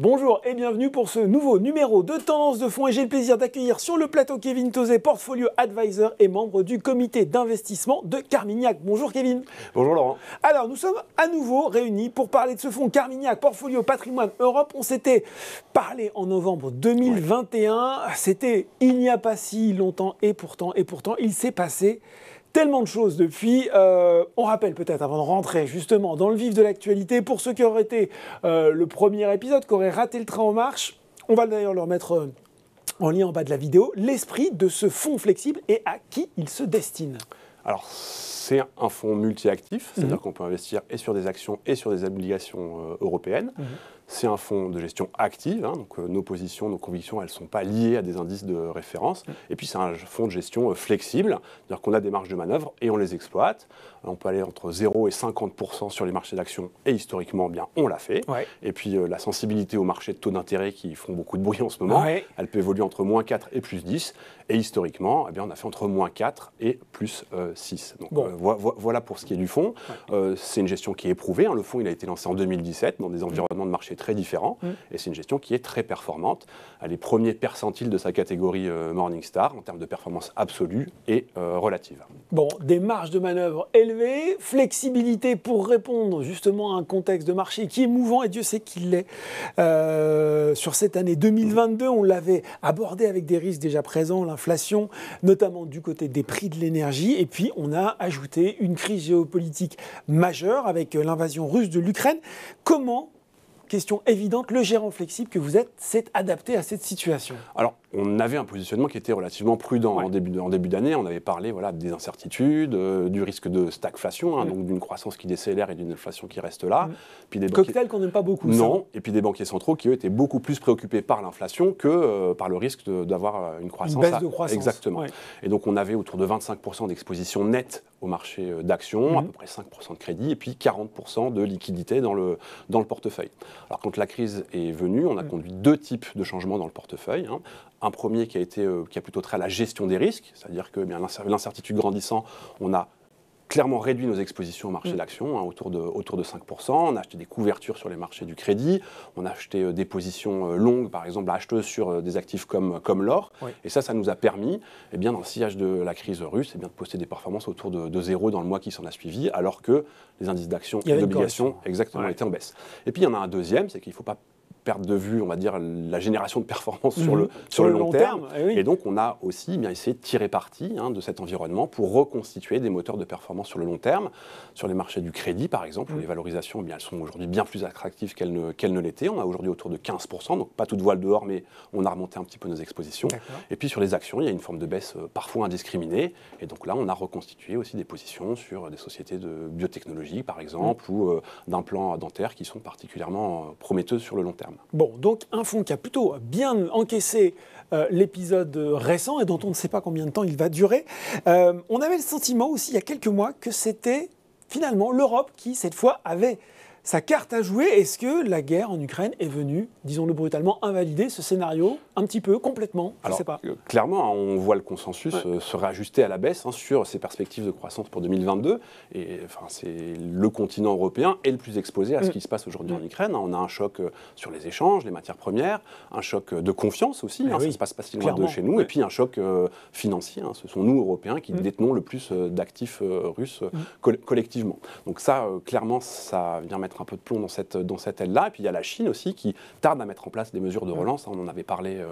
Bonjour et bienvenue pour ce nouveau numéro de Tendance de fonds et j'ai le plaisir d'accueillir sur le plateau Kevin Tauzet, portfolio advisor et membre du comité d'investissement de Carmignac. Bonjour Kevin. Bonjour Laurent. Alors nous sommes à nouveau réunis pour parler de ce fonds Carmignac Portfolio Patrimoine Europe. On s'était parlé en novembre 2021, c'était il n'y a pas si longtemps et pourtant il s'est passé tellement de choses depuis. On rappelle peut-être avant de rentrer justement dans le vif de l'actualité, pour ceux qui auraient été le premier épisode, qui auraient raté le train en marche, on va d'ailleurs leur mettre en lien en bas de la vidéo, l'esprit de ce fonds flexible et à qui il se destine. Alors c'est un fonds multi-actif, c'est-à-dire qu'on peut investir et sur des actions et sur des obligations européennes. C'est un fonds de gestion active, donc nos positions, nos convictions, elles ne sont pas liées à des indices de référence. Et puis c'est un fonds de gestion flexible, c'est-à-dire qu'on a des marges de manœuvre et on les exploite. On peut aller entre 0 et 50% sur les marchés d'actions et historiquement, bien, on l'a fait. Ouais. Et puis la sensibilité aux marchés de taux d'intérêt qui font beaucoup de bruit en ce moment, elle peut évoluer entre moins 4 et plus 10. Et historiquement, eh bien, on a fait entre moins 4 et plus 6. Donc voilà pour ce qui est du fonds. C'est une gestion qui est éprouvée. Le fonds il a été lancé en 2017 dans des environnements de marché très différents. Et c'est une gestion qui est très performante. Elle est premier percentile de sa catégorie Morningstar en termes de performance absolue et relative. Bon, des marges de manœuvre élevées, flexibilité pour répondre justement à un contexte de marché qui est mouvant, et Dieu sait qu'il l'est. Sur cette année 2022, on l'avait abordé avec des risques déjà présents, l'inflation, notamment du côté des prix de l'énergie. Et puis, on a ajouté une crise géopolitique majeure avec l'invasion russe de l'Ukraine. Comment, question évidente, le gérant flexible que vous êtes s'est adapté à cette situation? Alors, on avait un positionnement qui était relativement prudent en début d'année. On avait parlé des incertitudes, du risque de stagflation, donc d'une croissance qui décélère et d'une inflation qui reste là. Puis des cocktail qu'on n'aime pas beaucoup. Non, et puis des banquiers centraux qui, eux, étaient beaucoup plus préoccupés par l'inflation que par le risque d'avoir une croissance. Une baisse de croissance. Exactement. Et donc, on avait autour de 25% d'exposition nette au marché d'actions, à peu près 5% de crédit, et puis 40% de liquidité dans le portefeuille. Alors, quand la crise est venue, on a conduit deux types de changements dans le portefeuille. Un premier qui a plutôt trait à la gestion des risques, c'est-à-dire que l'incertitude grandissant, on a clairement réduit nos expositions au marché d'actions, autour de 5%. On a acheté des couvertures sur les marchés du crédit. On a acheté des positions longues, par exemple, acheteuses sur des actifs comme l'or. Et ça nous a permis, dans le sillage de la crise russe, de poster des performances autour de 0 dans le mois qui s'en a suivi, alors que les indices d'actions et d'obligations étaient en baisse. Et puis, il y en a un deuxième, c'est qu'il ne faut pas perdre de vue, on va dire, la génération de performance sur le long terme. Et donc, on a aussi essayé de tirer parti de cet environnement pour reconstituer des moteurs de performance sur le long terme. Sur les marchés du crédit, par exemple, où les valorisations, elles sont aujourd'hui bien plus attractives qu'elles ne l'étaient. On a aujourd'hui autour de 15%, donc pas toute voile dehors, mais on a remonté un petit peu nos expositions. Et puis, sur les actions, il y a une forme de baisse parfois indiscriminée. Et donc là, on a reconstitué aussi des positions sur des sociétés de biotechnologie, par exemple, ou d'implants dentaires qui sont particulièrement prometteuses sur le long terme. Bon, donc un fonds qui a plutôt bien encaissé l'épisode récent et dont on ne sait pas combien de temps il va durer. On avait le sentiment aussi il y a quelques mois que c'était finalement l'Europe qui, cette fois, avait sa carte à jouer. Est-ce que la guerre en Ukraine est venue, disons-le brutalement, invalider ce scénario un petit peu, complètement? Je ne sais pas. Clairement, on voit le consensus se réajuster à la baisse sur ses perspectives de croissance pour 2022. Et c'est le continent européen est le plus exposé à ce qui se passe aujourd'hui en Ukraine. On a un choc sur les échanges, les matières premières, un choc de confiance aussi, ça ne se passe pas si loin de chez nous, et puis un choc financier. Ce sont nous, Européens, qui détenons le plus d'actifs russes collectivement. Donc ça, clairement, ça vient mettre un peu de plomb dans cette aile-là. Et puis il y a la Chine aussi qui tarde à mettre en place des mesures de relance. On en avait parlé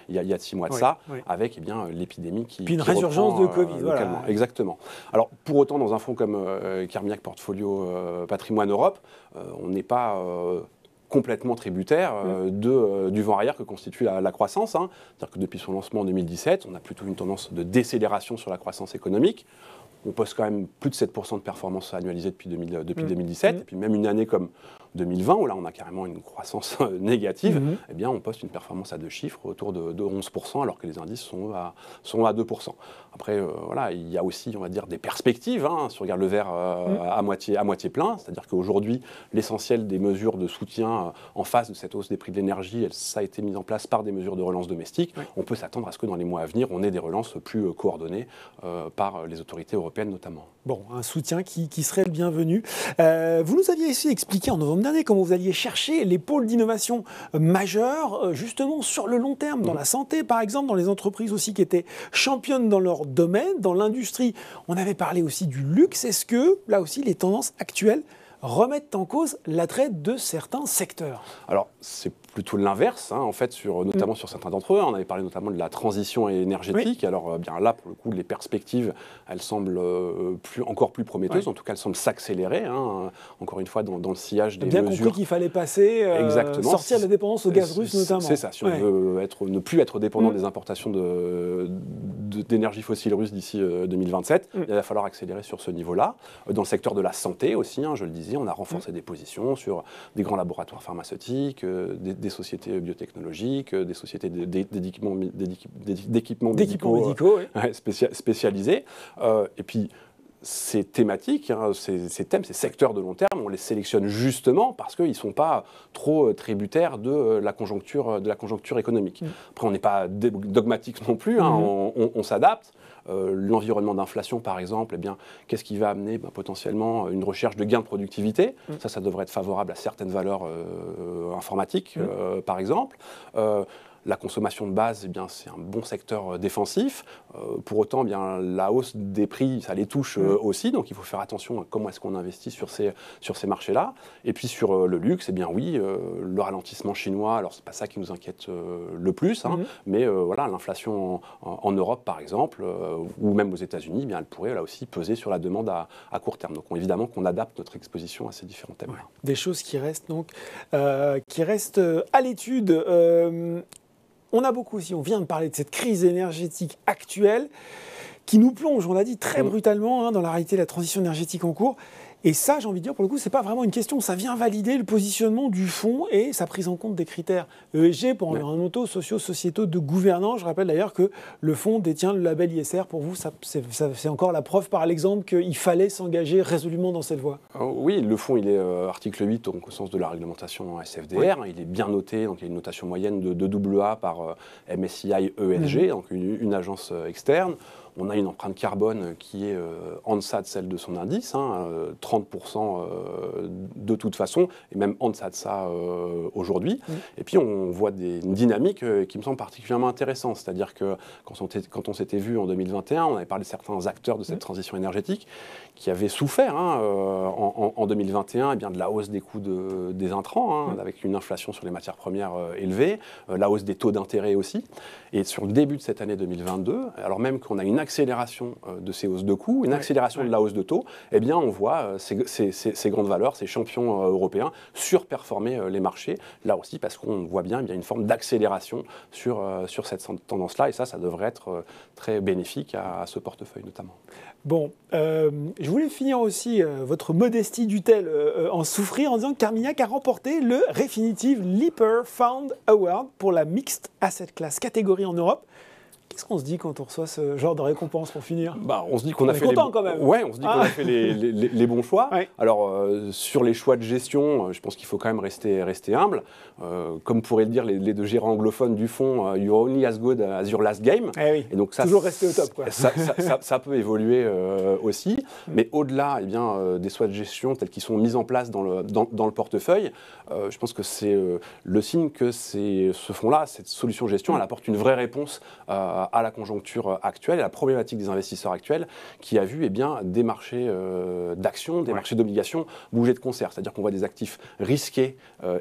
il y a 6 mois de ça, avec l'épidémie qui puis une résurgence de Covid. Exactement. Alors pour autant, dans un fonds comme Carmignac Portfolio Patrimoine Europe, on n'est pas complètement tributaire du vent arrière que constitue la croissance. C'est-à-dire que depuis son lancement en 2017, on a plutôt une tendance de décélération sur la croissance économique. On poste quand même plus de 7% de performance annualisée depuis 2017. Et puis même une année comme 2020, où là on a carrément une croissance négative, on poste une performance à deux chiffres autour de 11%, alors que les indices sont à 2%. Après, il y a aussi, on va dire, des perspectives. Si on regarde le verre à moitié plein, c'est-à-dire qu'aujourd'hui, l'essentiel des mesures de soutien en face de cette hausse des prix de l'énergie, ça a été mis en place par des mesures de relance domestique. On peut s'attendre à ce que dans les mois à venir, on ait des relances plus coordonnées par les autorités européennes notamment. Bon, un soutien qui serait le bienvenu. Vous nous aviez aussi expliqué en novembre dernier, comment vous alliez chercher les pôles d'innovation majeurs, justement sur le long terme, dans la santé par exemple, dans les entreprises aussi qui étaient championnes dans leur domaine, dans l'industrie. On avait parlé aussi du luxe. Est-ce que, là aussi, les tendances actuelles remettent en cause l'attrait de certains secteurs? Alors, c'est plutôt l'inverse, en fait, notamment sur certains d'entre eux. On avait parlé notamment de la transition énergétique. Oui. Alors, bien là, pour le coup, les perspectives, elles semblent encore plus prometteuses. Ouais. En tout cas, elles semblent s'accélérer. Encore une fois, dans le sillage des mesures. Bien compris qu'il fallait passer, sortir de la dépendance au gaz russe, notamment. C'est ça. Si on veut ne plus être dépendant des importations d'énergie fossile russe d'ici 2027, il va falloir accélérer sur ce niveau-là. Dans le secteur de la santé aussi, je le disais, on a renforcé des positions sur des grands laboratoires pharmaceutiques, des sociétés biotechnologiques, des sociétés d'équipements médicaux spécialisés. Et puis, ces thématiques, ces thèmes, ces secteurs de long terme, on les sélectionne justement parce qu'ils ne sont pas trop tributaires de la conjoncture économique. Après, on n'est pas dogmatique non plus, on s'adapte. L'environnement d'inflation, par exemple, qu'est-ce qui va amener potentiellement une recherche de gains de productivité? Ça devrait être favorable à certaines valeurs informatiques, par exemple. La consommation de base, c'est un bon secteur défensif. Pour autant, la hausse des prix, ça les touche aussi. Donc, il faut faire attention à comment est-ce qu'on investit sur ces marchés-là. Et puis, sur le luxe, oui, le ralentissement chinois, alors, ce n'est pas ça qui nous inquiète le plus. Mais voilà, l'inflation en Europe, par exemple, ou même aux États-Unis, elle pourrait là aussi peser sur la demande à court terme. Donc, évidemment qu'on adapte notre exposition à ces différents thèmes. Des choses qui restent, donc, à l'étude. On a beaucoup aussi, on vient de parler de cette crise énergétique actuelle qui nous plonge, on l'a dit, très brutalement dans la réalité de la transition énergétique en cours. Et ça, j'ai envie de dire, pour le coup, ce n'est pas vraiment une question. Ça vient valider le positionnement du fonds et sa prise en compte des critères ESG pour environnementaux, sociaux, sociétaux, de gouvernance. Je rappelle d'ailleurs que le fonds détient le label ISR. Pour vous, c'est encore la preuve par l'exemple qu'il fallait s'engager résolument dans cette voie. Oui, le fonds, il est article 8, donc, au sens de la réglementation SFDR. Oui. Il est bien noté, donc il y a une notation moyenne de AA par MSCI ESG, donc une agence externe. On a une empreinte carbone qui est en deçà de celle de son indice, 30% de toute façon, et même en deçà de ça aujourd'hui. Et puis on voit une dynamique qui me semble particulièrement intéressante, c'est-à-dire que quand on s'était vu en 2021, on avait parlé de certains acteurs de cette transition énergétique qui avaient souffert en 2021 de la hausse des coûts des intrants, avec une inflation sur les matières premières élevée, la hausse des taux d'intérêt aussi. Et sur le début de cette année 2022, alors même qu'on a une accélération de ces hausses de coûts, une accélération de la hausse de taux, on voit ces grandes valeurs, ces champions européens surperformer les marchés, là aussi parce qu'on voit bien une forme d'accélération sur cette tendance-là, et ça devrait être très bénéfique à ce portefeuille notamment. Bon, je voulais finir aussi votre modestie dut-elle en souffrir en disant que Carmignac a remporté le Refinitiv Lipper Fund Award pour la Mixed Asset Class catégorie en Europe. Qu'est-ce qu'on se dit quand on reçoit ce genre de récompense pour finir? On se dit qu'on a fait content quand même. Ouais, on se dit qu'on a fait les bons choix. Ouais. Alors, sur les choix de gestion, je pense qu'il faut quand même rester humble. Comme pourraient le dire les deux gérants anglophones du fonds, you're only as good as your last game. Oui. Et donc ça, toujours rester au top, quoi. Ça peut évoluer aussi. Mais au-delà des choix de gestion tels qu'ils sont mis en place dans le portefeuille, je pense que c'est le signe que ce fonds-là, cette solution de gestion, elle apporte une vraie réponse à la conjoncture actuelle, à la problématique des investisseurs actuels, qui a vu des marchés d'actions, des marchés d'obligations bouger de concert. C'est-à-dire qu'on voit des actifs risqués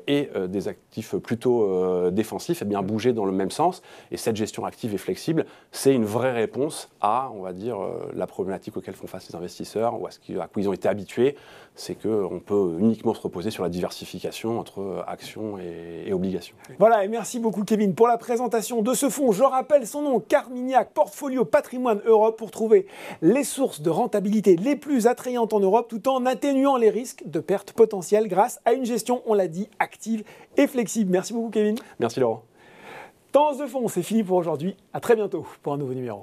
et des actifs plutôt défensifs bouger dans le même sens. Et cette gestion active et flexible, c'est une vraie réponse à, on va dire, la problématique auxquelles font face les investisseurs ou à quoi ils ont été habitués. C'est qu'on peut uniquement se reposer sur la diversification entre actions et obligations. Voilà, et merci beaucoup Kevin pour la présentation de ce fonds. Je rappelle son nom, Carmignac Portfolio Patrimoine Europe, pour trouver les sources de rentabilité les plus attrayantes en Europe tout en atténuant les risques de pertes potentielles grâce à une gestion, on l'a dit, active et flexible. Merci beaucoup Kevin. Merci Laurent. Tendance de fond, c'est fini pour aujourd'hui. À très bientôt pour un nouveau numéro.